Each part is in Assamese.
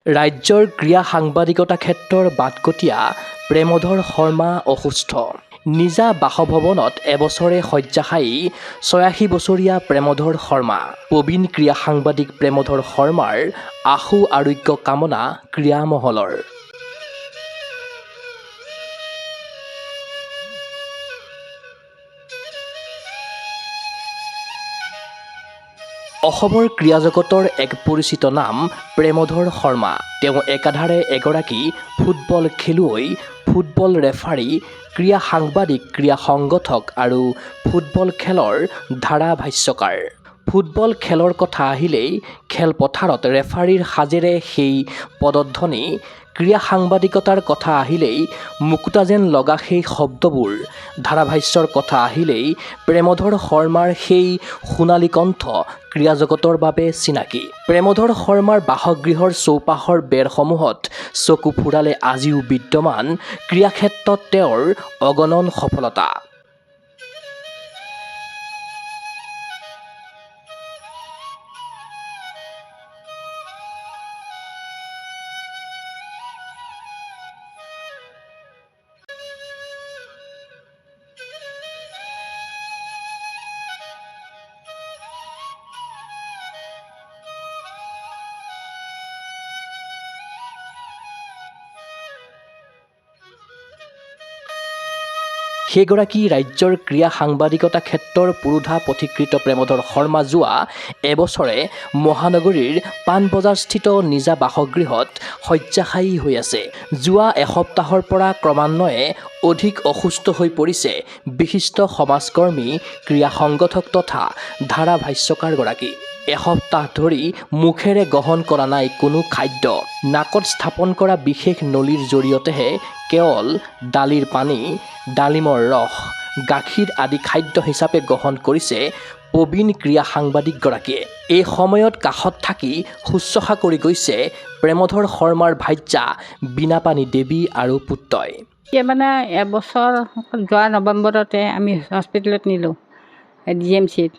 ৰাজ্যৰ ক্ৰীড়া সাংবাদিকতা ক্ষেত্ৰৰ বাটকটীয়া প্ৰেমধৰ শৰ্মা অসুস্থ। নিজা বাসভৱনত এবছৰে শয্যাশায়ী ৮৬ বছৰীয়া প্ৰেমধৰ শৰ্মা। প্ৰবীণ ক্ৰীড়া সাংবাদিক প্ৰেমধৰ শৰ্মাৰ আশু আৰোগ্য কামনা ক্ৰীড়া মহলৰ। অসমৰ ক্ৰীড়া জগতৰ এক পৰিচিত নাম প্ৰেমধৰ শৰ্মা। তেওঁ একাধাৰে এগৰাকী ফুটবল খেলুৱৈ, ফুটবল ৰেফাৰী, ক্ৰীড়া সাংবাদিক, ক্ৰীড়া সংগঠক আৰু ফুটবল খেলৰ ধাৰাভাষ্যকাৰ। ফুটবল খেলৰ কথা আহিলেই খেলপথাৰত ৰেফাৰীৰ সাজেৰে সেই পদধ্বনি, ক্ৰীড়া সাংবাদিকতাৰ কথা আহিলেই মুকুতা যেন লগা সেই শব্দবোৰ, ধাৰাভাষ্যৰ কথা আহিলেই প্ৰেমধৰ শৰ্মাৰ সেই সোণালী কণ্ঠ ক্ৰীড়া জগতৰ বাবে চিনাকি। প্ৰেমধৰ শৰ্মাৰ বাসগৃহৰ চৌপাশৰ বেৰসমূহত চকু ফুৰালে আজিও বিদ্যমান ক্ৰীড়া ক্ষেত্ৰত তেওঁৰ অগণন সফলতা। সেইগৰাকী ৰাজ্যৰ ক্ৰীড়া সাংবাদিকতা ক্ষেত্ৰৰ পুৰোধা পথিকৃত প্ৰেমধৰ শৰ্মা যোৱা এবছৰে মহানগৰীৰ পাণবজাৰস্থিত নিজা বাসগৃহত শয্যাশায়ী হৈ আছে। যোৱা এসপ্তাহৰ পৰা ক্ৰমান্বয়ে অধিক অসুস্থ হৈ পৰিছে বিশিষ্ট সমাজকৰ্মী, ক্ৰীড়া সংগঠক তথা ধাৰাভাষ্যকাৰগৰাকী। এসপ্তাহ ধৰি মুখেৰে গ্ৰহণ কৰা নাই কোনো খাদ্য। নাকত স্থাপন কৰা বিশেষ নলীৰ জৰিয়তেহে কেৱল দালিৰ পানী, ডালিমৰ ৰস, গাখীৰ আদি খাদ্য হিচাপে গ্ৰহণ কৰিছে প্ৰবীণ ক্ৰীড়া সাংবাদিকগৰাকীয়ে। এই সময়ত কাষত থাকি শুশ্ৰূষা কৰি গৈছে প্ৰেমধৰ শৰ্মাৰ ভাৰ্যা বীণাপাণি দেৱী আৰু পুত্ৰই। মানে এবছৰ যোৱা নৱেম্বৰতে আমি হস্পিটেলত নিলোঁ DMCত।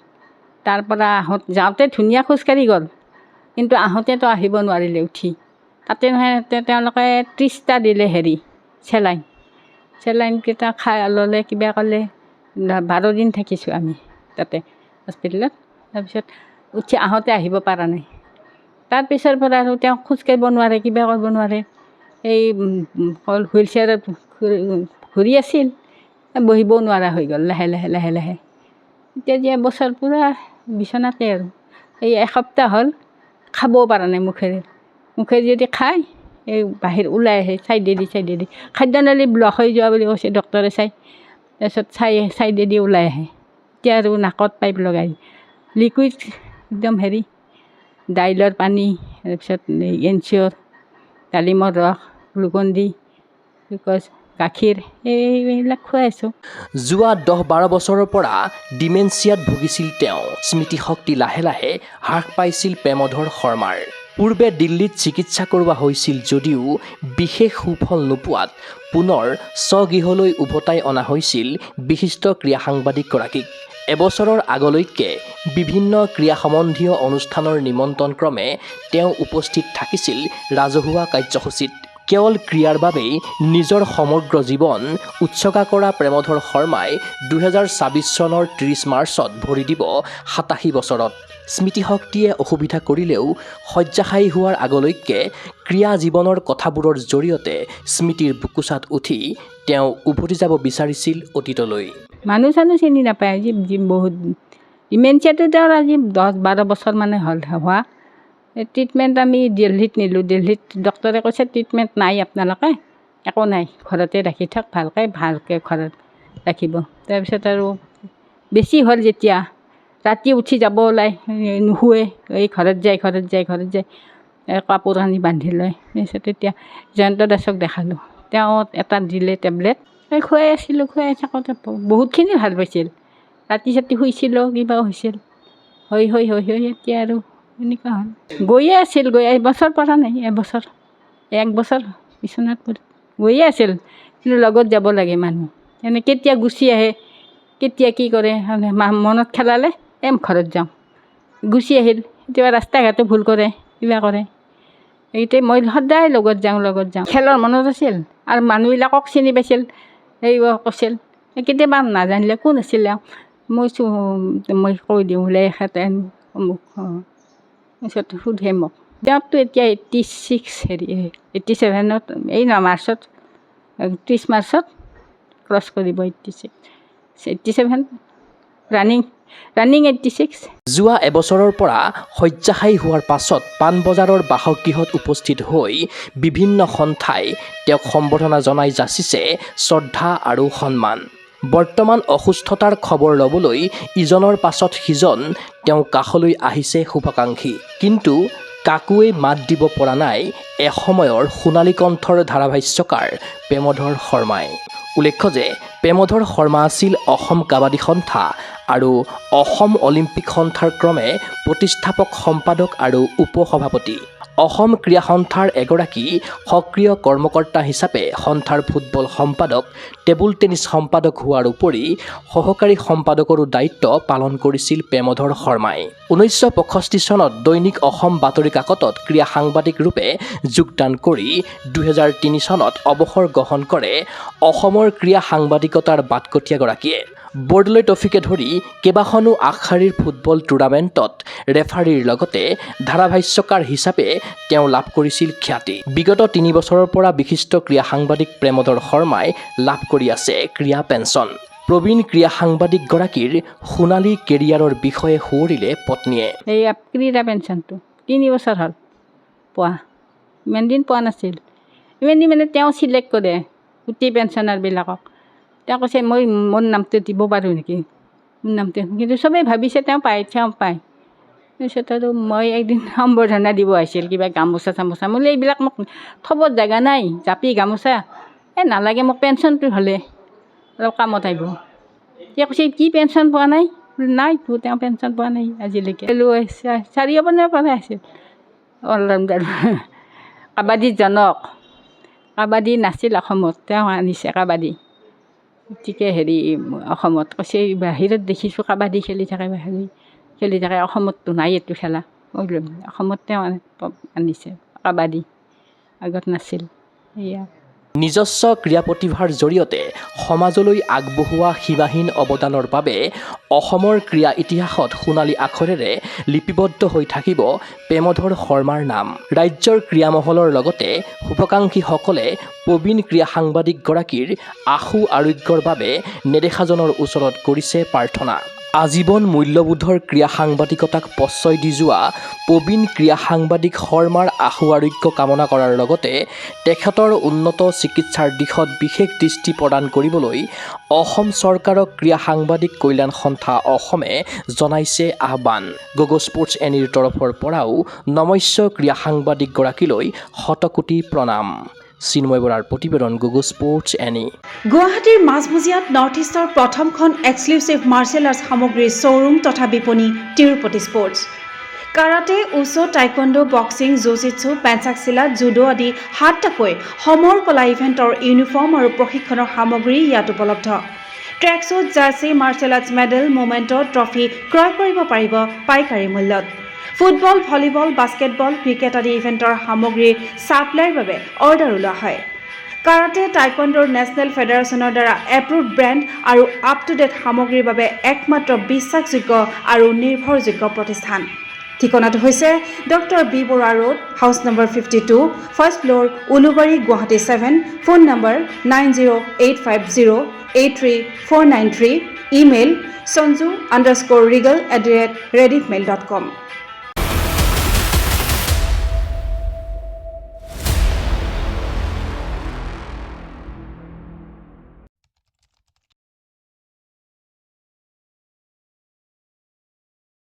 তাৰপৰা যাওঁতে ধুনীয়া খোজকাঢ়ি গ'ল, কিন্তু আহোঁতেতো আহিব নোৱাৰিলে উঠি। তাতে নহয় তেওঁলোকে 30টা দিলে চেলাইনকেইটা খাই ল'লে, কিবা ক'লে। 12 দিন থাকিছোঁ আমি তাতে হস্পিটেলত। তাৰপিছত উঠি আহোঁতে আহিব পৰা নাই। তাৰপিছৰ পৰা আৰু তেওঁ খোজকাঢ়িব নোৱাৰে, কিবা কৰিব নোৱাৰে। এই হুইল চেয়াৰত ঘূৰি আছিল, বহিবও নোৱাৰা হৈ গ'ল লাহে লাহে। এতিয়া যে এবছৰ পূৰা বিচনাতে আৰু। এই এসপ্তাহ হ'ল খাবও পৰা নাই মুখেৰে যদি খায়, এই বাহিৰ ওলাই আহে চাইডেদি খাদ্যনলী ব্লক হৈ যোৱা বুলি কৈছে ডক্টৰে চাই। তাৰপিছত চাইডেদি ওলাই আহে। এতিয়া আৰু নাকত পাইপ লগাই লিকুইড একদম দাইলৰ পানী, তাৰপিছত এনচিয়ৰ, ডালিমৰ ৰস, গ্লুকন-ডি, গ্লুক'জ, গাখীৰ এইবিলাক খুৱাই আছোঁ। যোৱা 10-12 বছৰৰ পৰা ডিমেনচিয়াত ভুগিছিল তেওঁ। স্মৃতিশক্তি লাহে লাহে হ্ৰাস পাইছিল প্ৰেমধৰ শৰ্মাৰ। পূৰ্বে দিল্লীত চিকিৎসা কৰোৱা হৈছিল যদিও বিশেষ সুফল নোপোৱাত পুনৰ স্বগৃহলৈ উভতাই অনা হৈছিল বিশিষ্ট ক্ৰীড়া সাংবাদিকগৰাকীক। এবছৰৰ আগলৈকে বিভিন্ন ক্ৰীড়া সম্বন্ধীয় অনুষ্ঠানৰ নিমন্ত্ৰণক্ৰমে তেওঁ উপস্থিত থাকিছিল ৰাজহুৱা কাৰ্যসূচীত। কেৱল ক্ৰীড়াৰ বাবেই নিজৰ সমগ্ৰ জীৱন উৎসৰ্গা কৰা প্ৰেমধৰ শৰ্মাই 2026 চনৰ 30 মাৰ্চত ভৰি দিব 87 বছৰত। স্মৃতিশক্তিয়ে অসুবিধা কৰিলেও শয্যাশায়ী হোৱাৰ আগলৈকে ক্ৰীড়া জীৱনৰ কথাবোৰৰ জৰিয়তে স্মৃতিৰ বুকুচাত উঠি তেওঁ উভতি যাব বিচাৰিছিল অতীতলৈ। মানুহ চিনি নাপায়। আজি বহুত ডিমেনচিয়াটো তেওঁৰ আজি 10-12 বছৰ মানে হ'ল হোৱা। ট্ৰিটমেণ্ট আমি দিল্লীত নিলোঁ। দিল্লীত ডক্টৰে কৈছে ট্ৰিটমেণ্ট নাই, আপোনালোকে একো নাই, ঘৰতে ৰাখি থাক, ভালকৈ ঘৰত ৰাখিব। তাৰপিছত আৰু বেছি হ'ল যেতিয়া, ৰাতি উঠি যাব ওলাই, নুশুৱে, এই ঘৰত যায় কাপোৰ কানি বান্ধি লয়। তাৰপিছত তেতিয়া জয়ন্ত দাসক দেখালোঁ। তেওঁ এটা দিলে টেবলেট, খুৱাই আছিলোঁ। খুৱাই থাকোঁতে বহুতখিনি ভাল পাইছিল। ৰাতি শুইছিলোঁ, কিবা হৈছিল, হৈ এতিয়া আৰু এনেকুৱা হ'ল। গৈয়ে আছিল, এবছৰ পৰা নাই, এক বছৰ বিচনাত গৈয়ে আছিল। কিন্তু লগত যাব লাগে মানুহ। এনে কেতিয়া গুচি আহে, কেতিয়া কি কৰে, মনত খেলালে ঘৰত যাওঁ, গুচি আহিল। কেতিয়াবা ৰাস্তা ঘাটে ভুল কৰে, কিবা কৰে, এইটোৱে মই সদায় লগত যাওঁ খেলৰ মনত আছিল আৰু মানুহবিলাকক চিনি পাইছিল এই কৈছিল কেতিয়াবা নাজানিলে কোন আছিলে মই কৈ দিওঁ বোলে এখেতে অমুক তাৰপিছত সোধে মোক তেওঁতো এতিয়া 87 এই মাৰ্চত 30 মাৰ্চত ক্ৰছ কৰিব 87 ৰানিং 86। যোৱা এবছৰৰ পৰা শয্যাশায়ী হোৱাৰ পাছত পাণবজাৰৰ বাসগৃহত উপস্থিত হৈ বিভিন্ন সন্থাই তেওঁক সম্বৰ্ধনা জনাই যাচিছে শ্ৰদ্ধা আৰু সন্মান। বৰ্তমান অসুস্থতাৰ খবৰ ল'বলৈ ইজনৰ পাছত সিজন তেওঁ কাষলৈ আহিছে শুভাকাংক্ষী, কিন্তু কাকোৱে মাত দিব পৰা নাই এসময়ৰ সোণালী কণ্ঠৰ ধাৰাভাষ্যকাৰ প্ৰেমধৰ শৰ্মাই। উল্লেখ্য যে প্ৰেমধৰ শৰ্মা আছিল অসম কাবাডী সন্থা আৰু অসম অলিম্পিক সন্থাৰ ক্ৰমে প্ৰতিষ্ঠাপক সম্পাদক আৰু উপসভাপতি। অসম ক্ৰীড়া সন্থাৰ এগৰাকী সক্ৰিয় কৰ্মকৰ্তা হিচাপে সন্থাৰ ফুটবল সম্পাদক, টেবুল টেনিছ সম্পাদক হোৱাৰ উপৰি সহকাৰী সম্পাদকৰো দায়িত্ব পালন কৰিছিল প্ৰেমধৰ শৰ্মাই। 1965 চনত দৈনিক অসম বাতৰি কাকতত ক্ৰীড়া সাংবাদিক ৰূপে যোগদান কৰি 2003 চনত অৱসৰ গ্ৰহণ কৰে অসমৰ ক্ৰীড়া সাংবাদিকতাৰ বাটকটীয়াগৰাকীয়ে। বৰ্ডলৈ ট্ৰফিকে ধৰি কেইবাখনো আগশাৰীৰ ফুটবল টুৰ্ণামেণ্টত ৰেফাৰীৰ লগতে ধাৰাভাষ্যকাৰ হিচাপে তেওঁ লাভ কৰিছিল খ্যাতি। বিগত 3 বছৰৰ পৰা বিশিষ্ট ক্ৰীড়া সাংবাদিক প্ৰেমধৰ শৰ্মাই লাভ কৰি আছে ক্ৰীড়া পেঞ্চন। প্ৰবীণ ক্ৰীড়া সাংবাদিকগৰাকীৰ সোণালী কেৰিয়াৰৰ বিষয়ে সোঁৱৰিলে পত্নীয়ে। এই ক্ৰীড়া পেঞ্চনটো 3 বছৰ হ'ল পোৱা, ইমান দিন পোৱা নাছিল। ইমান দিন মানে তেওঁ চিলেক্ট কৰে গোটেই পেঞ্চনাৰবিলাকক। তেওঁ কৈছে মই মোৰ নামটো দিব পাৰোঁ নেকি, মোৰ নামটো, কিন্তু চবেই ভাবিছে তেওঁ পায়। তাৰপিছত আৰু মই একদিন সম্বৰ্ধনা দিব আহিছিল কিবা গামোচা চামোচা, মই এইবিলাক মোক থ'ব জেগা নাই, জাপি গামোচা নালাগে মোক, পেঞ্চনটো হ'লে অলপ কামত আহিব। তেওঁ কৈছে কি পেঞ্চন পোৱা নাই? নাই তেওঁ পেঞ্চন পোৱা নাই আজিলৈকে। 4 বছৰৰ পৰা আছিল অলৰাউণ্ডাৰ। কাবাডীৰ জনক, কাবাডী নাছিল অসমত, তেওঁ আনিছে কাবাডী। গতিকে অসমত কৈছে বাহিৰত দেখিছোঁ কাবাডী খেলি থাকে, অসমততো নাই এইটো খেলা। অসমত তেওঁ আনিছে কাবাডী, আগত নাছিল। সেয়া নিজস্ব ক্ৰীড়া প্ৰতিভাৰ জৰিয়তে সমাজলৈ আগবঢ়োৱা সীমাহীন অৱদানৰ বাবে অসমৰ ক্ৰীড়া ইতিহাসত সোণালী আখৰেৰে লিপিবদ্ধ হৈ থাকিব প্ৰেমধৰ শৰ্মাৰ নাম। ৰাজ্যৰ ক্ৰীড়া মহলৰ লগতে শুভাকাংক্ষীসকলে প্ৰবীণ ক্ৰীড়া সাংবাদিকগৰাকীৰ আশু আৰোগ্যৰ বাবে নেদেখাজনৰ ওচৰত কৰিছে প্ৰাৰ্থনা। আজীৱন মূল্যবোধৰ ক্ৰীড়া সাংবাদিকতাক প্ৰশ্ৰয় দি যোৱা প্ৰবীণ ক্ৰীড়া সাংবাদিক শৰ্মাৰ আশু আৰোগ্য কামনা কৰাৰ লগতে তেখেতৰ উন্নত চিকিৎসাৰ দিশত বিশেষ দৃষ্টি প্ৰদান কৰিবলৈ অসম চৰকাৰক ক্ৰীড়া সাংবাদিক কল্যাণ সন্থা অসমে জনাইছে আহ্বান। গগৈ স্পৰ্টছ এনিৰ তৰফৰ পৰাও নমস্য ক্ৰীড়া সাংবাদিকগৰাকীলৈ শতকোটি প্ৰণাম। চিন্ময় বৰাৰ প্ৰতিবেদন, গগৈ স্পৰ্টছ এনি। গুৱাহাটীৰ মাজমজিয়াত নৰ্থ ইষ্টৰ প্ৰথমখন এক্সক্লুচিভ মাৰ্চেল আৰ্টছ সামগ্ৰীৰ শ্ব'ৰুম তথা বিপণী Tirupati sports. Karate, wushu, taekwondo, boxing, jujitsu, pencak silat, judo আদি 7টাকৈ সমৰ কলা ইভেণ্টৰ ইউনিফৰ্ম আৰু প্ৰশিক্ষণৰ সামগ্ৰী ইয়াত উপলব্ধ। Tracksuit, jersey, martial arts medal, memento, trophy ক্ৰয় কৰিব পাৰিব পাইকাৰী মূল্যত। ফুটবল, ভলীবল, বাস্কেটবল, ক্ৰিকেট আদি ইভেণ্টৰ সামগ্ৰীৰ ছাপ্লাইৰ বাবে অৰ্ডাৰো লোৱা হয়। কাৰাটে, টাইকোৱাণ্ডোৰ নেশ্যনেল ফেডাৰেশ্যনৰ দ্বাৰা এপ্ৰুভড ব্ৰেণ্ড আৰু আপ টু ডেট সামগ্ৰীৰ বাবে একমাত্ৰ বিশ্বাসযোগ্য আৰু নিৰ্ভৰযোগ্য প্ৰতিষ্ঠান। ঠিকনাটো হৈছে doctor B Barua road, house number 52, first floor, Ulubari, Guwahati 7। Phone number 9085083493। Email sanju_regal@rediffmail.com।